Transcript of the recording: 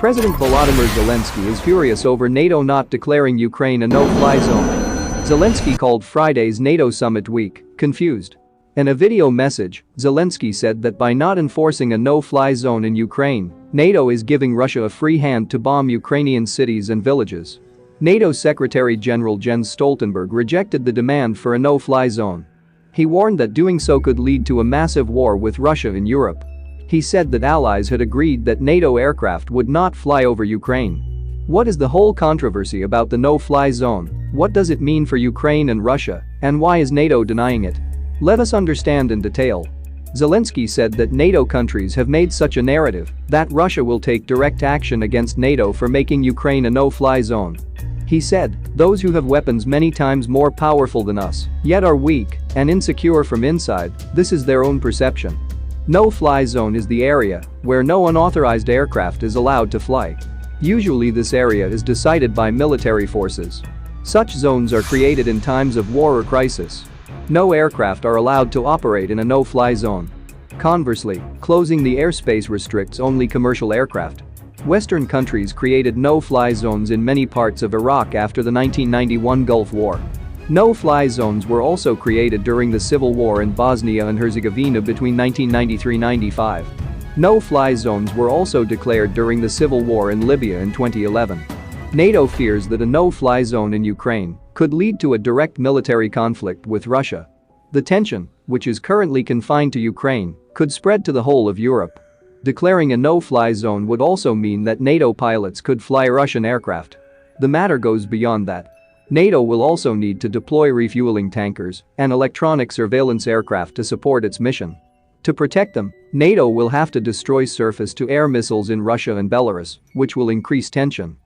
President Volodymyr Zelensky is furious over NATO not declaring Ukraine a no-fly zone. Zelensky called Friday's NATO summit weak, confused. In a video message, Zelensky said that by not enforcing a no-fly zone in Ukraine, NATO is giving Russia a free hand to bomb Ukrainian cities and villages. NATO Secretary-General Jens Stoltenberg rejected the demand for a no-fly zone. He warned that doing so could lead to a massive war with Russia in Europe. He said that allies had agreed that NATO aircraft would not fly over Ukraine. What is the whole controversy about the no-fly zone? What does it mean for Ukraine and Russia? And why is NATO denying it? Let us understand in detail. Zelensky said that NATO countries have made such a narrative that Russia will take direct action against NATO for making Ukraine a no-fly zone. He said, "Those who have weapons many times more powerful than us, yet are weak and insecure from inside, this is their own perception. No-fly zone is the area where no unauthorized aircraft is allowed to fly. Usually this area is decided by military forces. Such zones are created in times of war or crisis. No aircraft are allowed to operate in a no-fly zone. Conversely, closing the airspace restricts only commercial aircraft. Western countries created no-fly zones in many parts of Iraq after the 1991 Gulf War. No-fly zones were also created during the civil war in Bosnia and Herzegovina between 1993-95. No-fly zones were also declared during the civil war in Libya in 2011. NATO fears that a no-fly zone in Ukraine could lead to a direct military conflict with Russia. The tension, which is currently confined to Ukraine, could spread to the whole of Europe. Declaring a no-fly zone would also mean that NATO pilots could fly Russian aircraft. The matter goes beyond that. NATO will also need to deploy refueling tankers and electronic surveillance aircraft to support its mission. To protect them, NATO will have to destroy surface-to-air missiles in Russia and Belarus, which will increase tension.